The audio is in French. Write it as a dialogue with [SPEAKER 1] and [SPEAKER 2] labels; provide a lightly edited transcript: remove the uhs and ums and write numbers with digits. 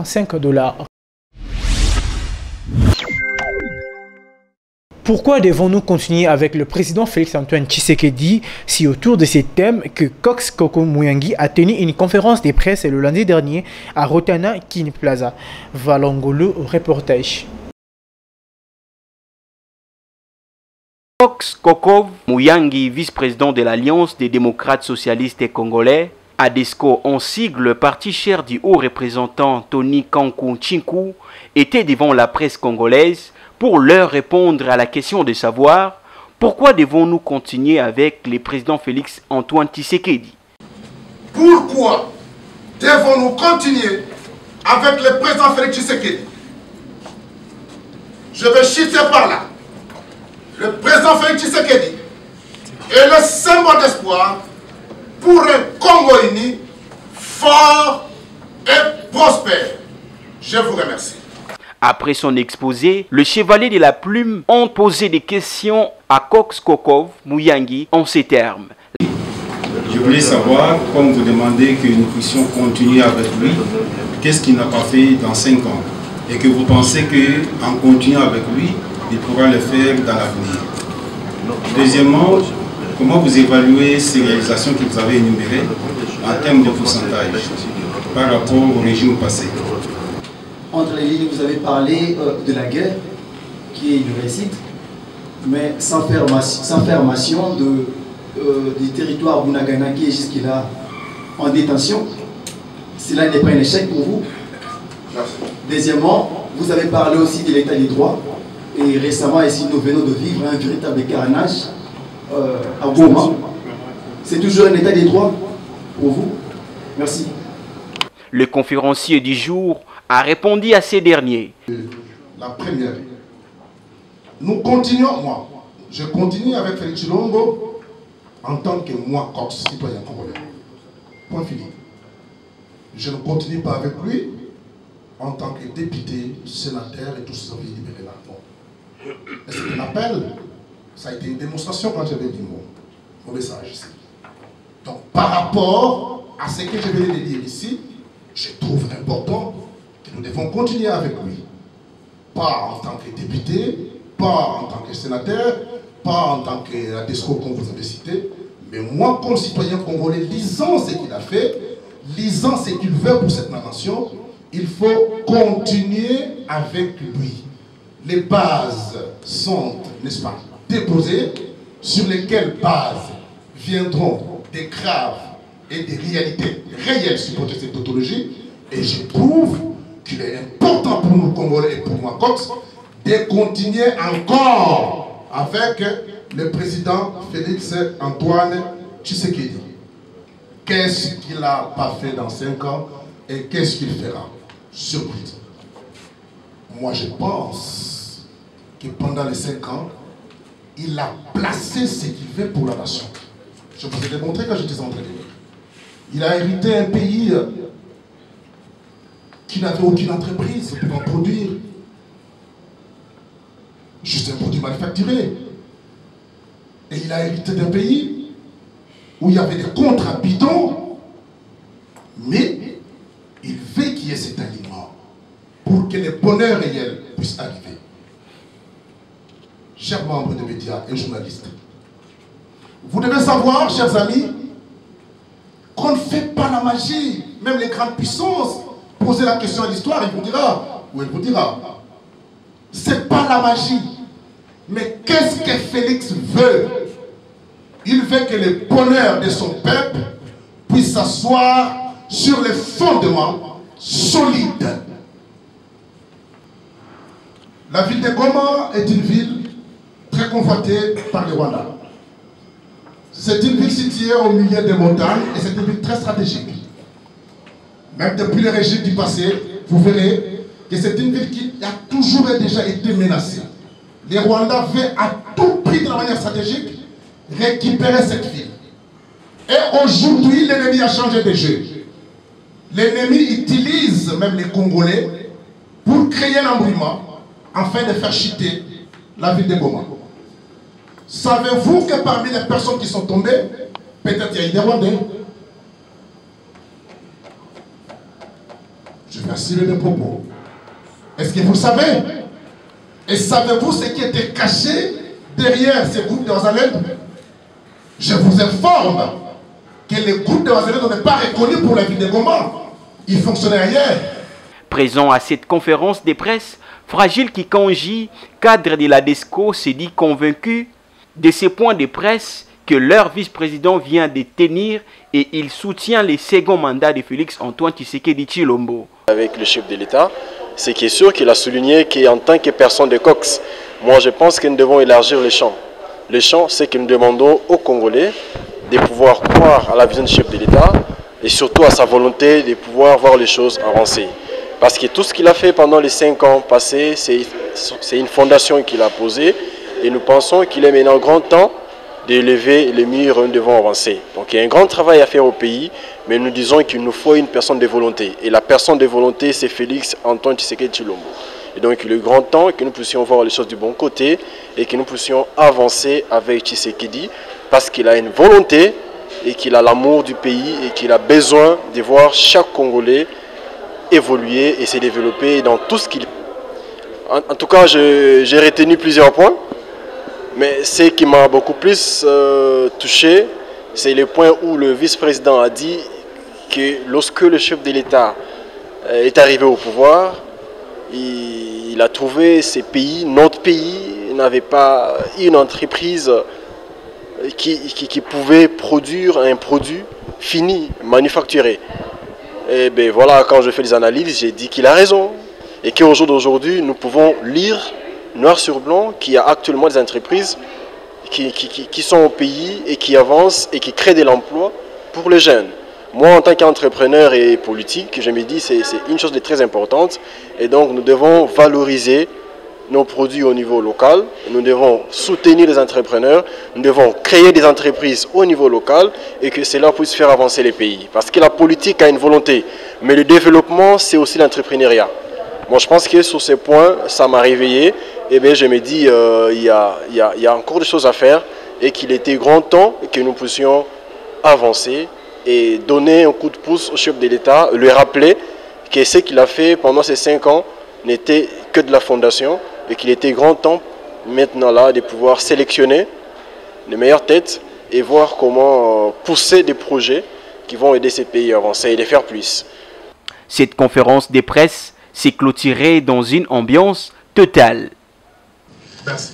[SPEAKER 1] $5. Pourquoi devons-nous continuer avec le président Félix-Antoine Tshisekedi si autour de ces thèmes que Cox Coco Muyangi a tenu une conférence de presse le lundi dernier à Rotana King Plaza? Valongolo reportage.
[SPEAKER 2] Cox Coco Muyangi, vice-président de l'Alliance des démocrates socialistes et congolais, ADESCO en sigle, parti cher du haut représentant Tony Kankou Tchinkou, était devant la presse congolaise pour leur répondre à la question de savoir pourquoi devons-nous continuer avec le président Félix-Antoine Tshisekedi.
[SPEAKER 3] Pourquoi devons-nous continuer avec le président Félix Tshisekedi? Je vais chuter par là. Le président Félix Tshisekedi est le symbole d'espoir pour un Congo uni, fort et prospère. Je vous remercie.
[SPEAKER 2] Après son exposé, le chevalier de la plume ont posé des questions à Cox Coco Muyangi en ces termes.
[SPEAKER 4] Je voulais savoir, comme vous demandez que nous puissions continuer avec lui, qu'est-ce qu'il n'a pas fait dans 5 ans? Et que vous pensez qu'en continuant avec lui, il pourra le faire dans l'avenir. Deuxièmement, comment vous évaluez ces réalisations que vous avez énumérées en termes de pourcentage par rapport au régime passé?
[SPEAKER 5] Entre les lignes, vous avez parlé de la guerre, qui est une réussite, mais sans faire mention du territoire Bunagana qui est jusque-là en détention. Cela n'est pas un échec pour vous. Deuxièmement, vous avez parlé aussi de l'état des droits. Et récemment, ici, nous venons de vivre un véritable carnage à Goma. C'est toujours un état des droits pour vous. Merci.
[SPEAKER 2] Le conférencier du jour a répondu à ces derniers.
[SPEAKER 3] La première, nous continuons, je continue avec Félix Tshilombo en tant que moi, Cox, citoyen congolais. Point fini. Je ne continue pas avec lui en tant que député, sénateur et tout ce qui est libéré là. C'est un appel. Ça a été une démonstration quand j'avais dit mon message ici. Donc par rapport à ce que je venais de dire ici, je trouve important que nous devons continuer avec lui. Pas en tant que député, pas en tant que sénateur, pas en tant qu'ADESCO comme vous avez cité, mais moi comme citoyen congolais, lisant ce qu'il a fait, lisant ce qu'il veut pour cette nation, il faut continuer avec lui. Les bases sont, n'est-ce pas, déposées, sur lesquelles bases viendront des graves et des réalités réelles supporter cette tautologie. Et je trouve qu'il est important pour nous, Congolais, et pour moi, Cox, de continuer encore avec le président Félix-Antoine Tshisekedi. Qu'est-ce qu'il n'a pas fait dans 5 ans et qu'est-ce qu'il fera? Surprise. Moi, je pense que pendant les 5 ans, il a placé ce qu'il fait pour la nation. Je vous ai démontré quand j'étais en train de dire. Il a hérité un pays qui n'avait aucune entreprise pour en produire. Juste un produit manufacturé. Et il a hérité d'un pays où il y avait des contrats bidons, mais il veut qu'il y ait cet aliment pour que le bonheur réel puisse arriver. Chers membres des médias et journalistes, vous devez savoir, chers amis, qu'on ne fait pas la magie. Même les grandes puissances, posez la question à l'histoire, il vous dira, ou elle vous dira, c'est pas la magie. Mais qu'est-ce que Félix veut? Il veut que le bonheur de son peuple puisse s'asseoir sur les fondements solides. La ville de Goma est une ville très convoitée par les Rwandais. C'est une ville située au milieu des montagnes et c'est une ville très stratégique. Même depuis le régime du passé, vous verrez que c'est une ville qui a toujours déjà été menacée. Les Rwandais veulent à tout prix, de la manière stratégique, récupérer cette ville. Et aujourd'hui, l'ennemi a changé de jeu. L'ennemi utilise même les Congolais pour créer un embrouillement afin de faire chuter la ville de Goma. Savez-vous que parmi les personnes qui sont tombées, peut-être il y a eu des Rwandais? Je vais assurer mes propos. Est-ce que vous savez? Et savez-vous ce qui était caché derrière ces groupes de Wazalendo? Je vous informe que les groupes de Wazalendo n'est pas reconnu pour la ville de Goma. Ils fonctionnaient ailleurs.
[SPEAKER 2] Présent à cette conférence de presse, Fragile Kikanji, cadre de la DESCO, s'est dit convaincu de ces points de presse que leur vice-président vient de tenir et il soutient le second mandat de Félix Antoine Tshisekedi Tshilombo.
[SPEAKER 6] Avec le chef de l'État, c'est qui est sûr qu'il a souligné qu'en tant que personne de Cox, moi je pense que nous devons élargir les champs. Le champ, c'est que nous demandons aux Congolais de pouvoir croire à la vision du chef de l'État et surtout à sa volonté de pouvoir voir les choses avancer. Parce que tout ce qu'il a fait pendant les 5 ans passés, c'est une fondation qu'il a posée et nous pensons qu'il est maintenant grand temps d'élever les murs, nous devons avancer. Donc il y a un grand travail à faire au pays, mais nous disons qu'il nous faut une personne de volonté. Et la personne de volonté, c'est Félix Antoine Tshisekedi Tshilombo. Et donc il est grand temps que nous puissions voir les choses du bon côté et que nous puissions avancer avec Tshisekedi parce qu'il a une volonté et qu'il a l'amour du pays et qu'il a besoin de voir chaque Congolais évoluer et se développer dans tout ce qu'il... En tout cas, j'ai retenu plusieurs points, mais ce qui m'a beaucoup plus touché, c'est le point où le vice-président a dit que lorsque le chef de l'État est arrivé au pouvoir, il a trouvé ces pays, notre pays, n'avait pas une entreprise qui pouvait produire un produit fini, manufacturé. Et bien voilà, quand je fais des analyses, j'ai dit qu'il a raison. Et qu'au jour d'aujourd'hui, nous pouvons lire noir sur blanc qu'il y a actuellement des entreprises qui sont au pays et qui avancent et qui créent de l'emploi pour les jeunes. Moi, en tant qu'entrepreneur et politique, je me dis que c'est une chose de très importante. Et donc, nous devons valoriser nos produits au niveau local. Nous devons soutenir les entrepreneurs. Nous devons créer des entreprises au niveau local et que cela puisse faire avancer les pays. Parce que la politique a une volonté, mais le développement, c'est aussi l'entrepreneuriat. Moi, je pense que sur ces points, ça m'a réveillé. Et bien, je me dis il y a encore des choses à faire et qu'il était grand temps que nous puissions avancer et donner un coup de pouce au chef de l'État, lui rappeler que ce qu'il a fait pendant ces 5 ans n'était que de la fondation et qu'il était grand temps maintenant là de pouvoir sélectionner les meilleures têtes et voir comment pousser des projets qui vont aider ces pays à avancer et les faire plus.
[SPEAKER 2] Cette conférence de presse s'est clôturée dans une ambiance totale.
[SPEAKER 3] Merci.